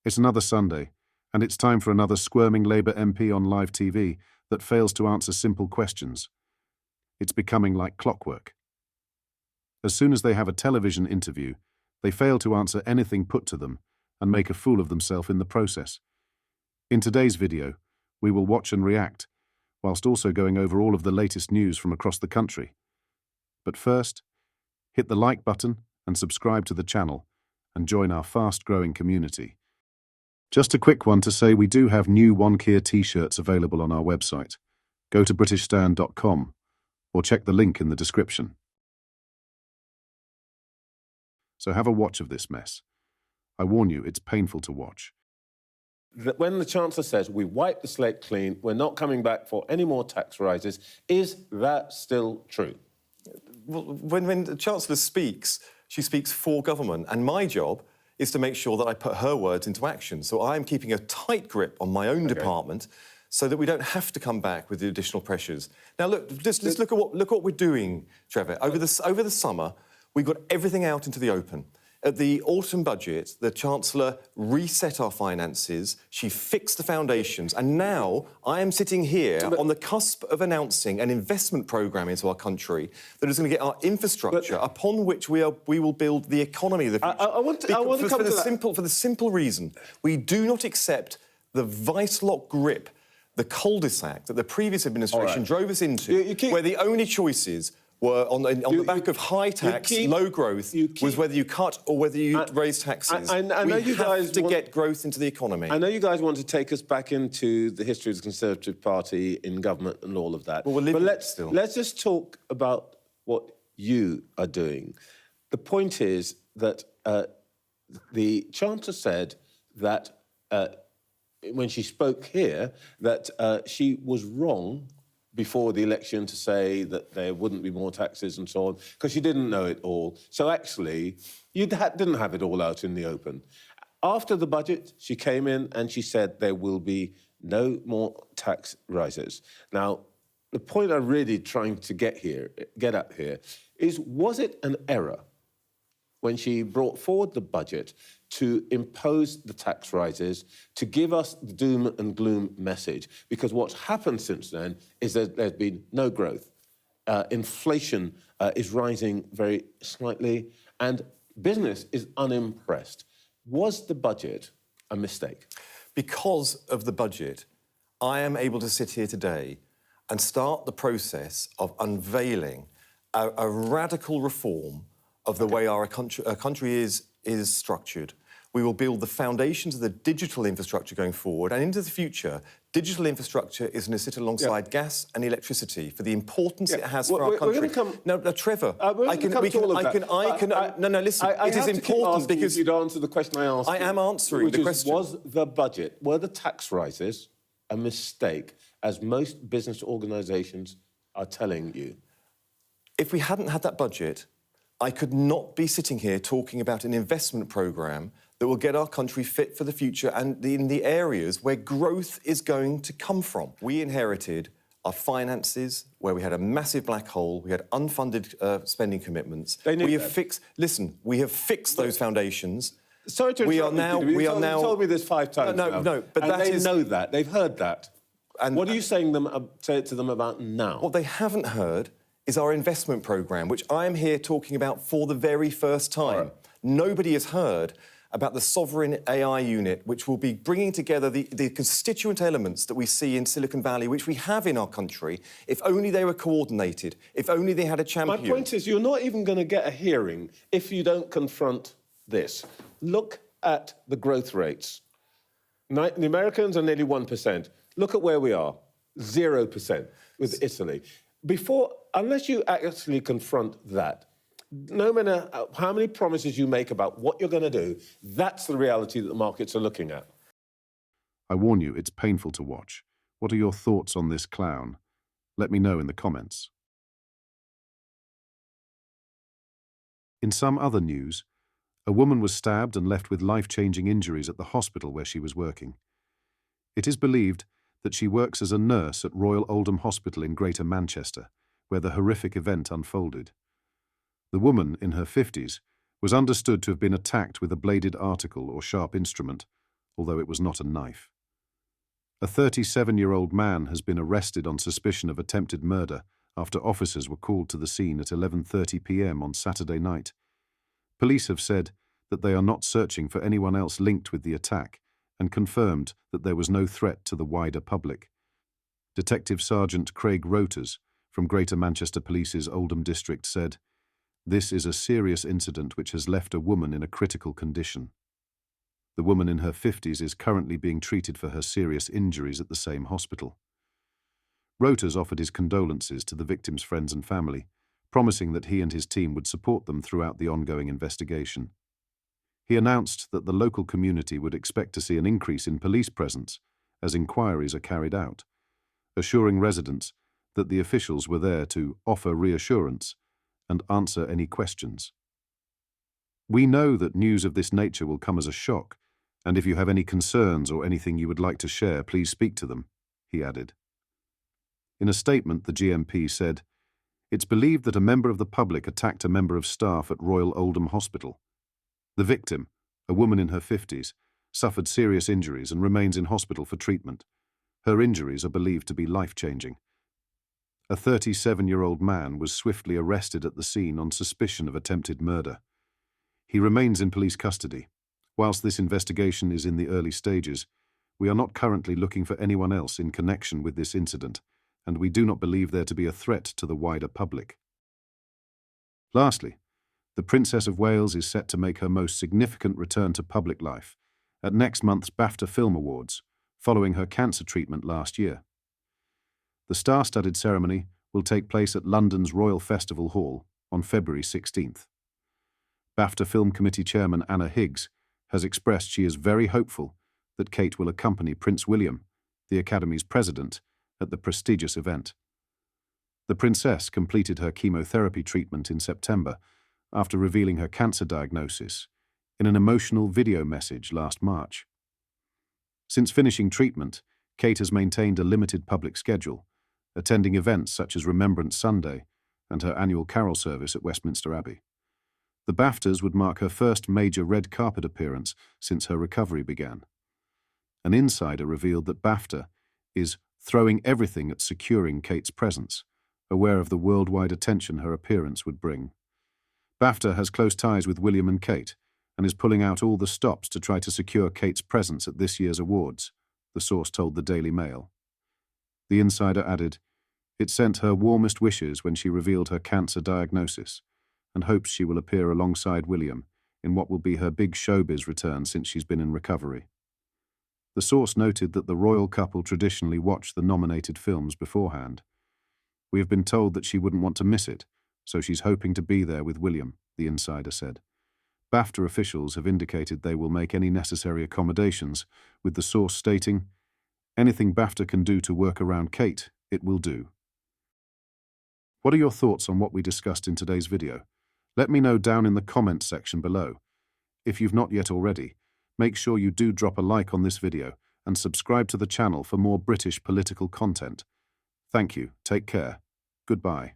It's another Sunday, and it's time for another squirming Labour MP on live TV that fails to answer simple questions. It's becoming like clockwork. As soon as they have a television interview, they fail to answer anything put to them and make a fool of themselves in the process. In today's video, we will watch and react, whilst also going over all of the latest news from across the country. But first, hit the like button and subscribe to the channel and join our fast-growing community. Just a quick one to say we do have new One Keir t-shirts available on our website. Go to britishstand.com or check the link in the description. So have a watch of this mess. I warn you, it's painful to watch. When the Chancellor says we wipe the slate clean, we're not coming back for any more tax rises, is that still true? Well, when the Chancellor speaks, she speaks for government, and my job is to make sure that I put her words into action. So I'm keeping a tight grip on my own department so that we don't have to come back with the additional pressures. Now, look, let's look at what we're doing, Trevor. Over the summer, we got everything out into the open. At the autumn budget, the Chancellor reset our finances, she fixed the foundations, and now I am sitting here on the cusp of announcing an investment programme into our country that is going to get our infrastructure upon which we will build the economy of the future. I want to come to that. For the simple reason, we do not accept the vice-lock grip, the cul-de-sac that the previous administration drove us into, where the only choices were on the back of high tax, low growth, was whether you cut or whether you raise taxes. I know you guys have to get growth into the economy. I know you guys want to take us back into the history of the Conservative Party in government and all of that. Well, we're living but still. Let's just talk about what you are doing. The point is that the Chancellor said that when she spoke here, that she was wrong before the election to say that there wouldn't be more taxes and so on, because she didn't know it all. So actually, you didn't have it all out in the open. After the budget, she came in and she said there will be no more tax rises. Now, the point I'm really trying to get at here is, was it an error when she brought forward the budget to impose the tax rises, to give us the doom and gloom message? Because what's happened since then is that there's been no growth. Inflation is rising very slightly, and business is unimpressed. Was the budget a mistake? Because of the budget, I am able to sit here today and start the process of unveiling a radical reform of the way our country is structured. We will build the foundations of the digital infrastructure going forward, and into the future, digital infrastructure is going to sit alongside gas and electricity for the importance it has for our country. No, Trevor, listen, it is important because you'd answer the question I asked. I am answering the question. Was the budget, were the tax rises a mistake, as most business organisations are telling you? If we hadn't had that budget, I could not be sitting here talking about an investment programme that will get our country fit for the future and in the areas where growth is going to come from. We inherited our finances where we had a massive black hole, we had unfunded spending commitments. We have fixed those foundations. Sorry to interrupt you, You've told me this 5 times now. No, but they know that. They've heard that. And what are you saying say to them about now? What they haven't heard is our investment programme, which I am here talking about for the very first time. Nobody has heard about the Sovereign AI Unit, which will be bringing together the constituent elements that we see in Silicon Valley, which we have in our country, if only they were coordinated, if only they had a champion. My point is, you're not even going to get a hearing if you don't confront this. Look at the growth rates. The Americans are nearly 1%. Look at where we are, 0% with Italy. Unless you actually confront that, no matter how many promises you make about what you're going to do, that's the reality that the markets are looking at. I warn you, it's painful to watch. What are your thoughts on this clown? Let me know in the comments. In some other news, a woman was stabbed and left with life-changing injuries at the hospital where she was working. It is believed that she works as a nurse at Royal Oldham Hospital in Greater Manchester, where the horrific event unfolded. The woman, in her 50s, was understood to have been attacked with a bladed article or sharp instrument although it was not a knife. A 37-year-old man has been arrested on suspicion of attempted murder after officers were called to the scene at 11:30 p.m. on Saturday night. Police have said that they are not searching for anyone else linked with the attack and confirmed that there was no threat to the wider public. Detective Sergeant Craig Roters from Greater Manchester Police's Oldham district said, "This is a serious incident which has left a woman in a critical condition. The woman in her 50s is currently being treated for her serious injuries at the same hospital." Roters offered his condolences to the victims' friends and family, promising that he and his team would support them throughout the ongoing investigation. He announced that the local community would expect to see an increase in police presence as inquiries are carried out, assuring residents that the officials were there to offer reassurance and answer any questions. "We know that news of this nature will come as a shock, and if you have any concerns or anything you would like to share, please speak to them," he added. In a statement, the GMP said, "It's believed that a member of the public attacked a member of staff at Royal Oldham Hospital. The victim, a woman in her 50s, suffered serious injuries and remains in hospital for treatment. Her injuries are believed to be life-changing." A 37-year-old man was swiftly arrested at the scene on suspicion of attempted murder. He remains in police custody. Whilst this investigation is in the early stages, we are not currently looking for anyone else in connection with this incident, and we do not believe there to be a threat to the wider public. Lastly, the Princess of Wales is set to make her most significant return to public life at next month's BAFTA Film Awards, following her cancer treatment last year. The star-studded ceremony will take place at London's Royal Festival Hall on February 16th. BAFTA Film Committee Chairman Anna Higgs has expressed she is very hopeful that Kate will accompany Prince William, the Academy's president, at the prestigious event. The princess completed her chemotherapy treatment in September after revealing her cancer diagnosis in an emotional video message last March. Since finishing treatment, Kate has maintained a limited public schedule, attending events such as Remembrance Sunday and her annual carol service at Westminster Abbey. The BAFTAs would mark her first major red carpet appearance since her recovery began. An insider revealed that BAFTA is throwing everything at securing Kate's presence, aware of the worldwide attention her appearance would bring. BAFTA has close ties with William and Kate and is pulling out all the stops to try to secure Kate's presence at this year's awards, the source told the Daily Mail. The insider added, "It sent her warmest wishes when she revealed her cancer diagnosis and hopes she will appear alongside William in what will be her big showbiz return since she's been in recovery." The source noted that the royal couple traditionally watch the nominated films beforehand. "We have been told that she wouldn't want to miss it, so she's hoping to be there with William," the insider said. BAFTA officials have indicated they will make any necessary accommodations, with the source stating, "Anything BAFTA can do to work around Kate, it will do." What are your thoughts on what we discussed in today's video? Let me know down in the comments section below. If you've not yet already, make sure you do drop a like on this video and subscribe to the channel for more British political content. Thank you, take care, goodbye.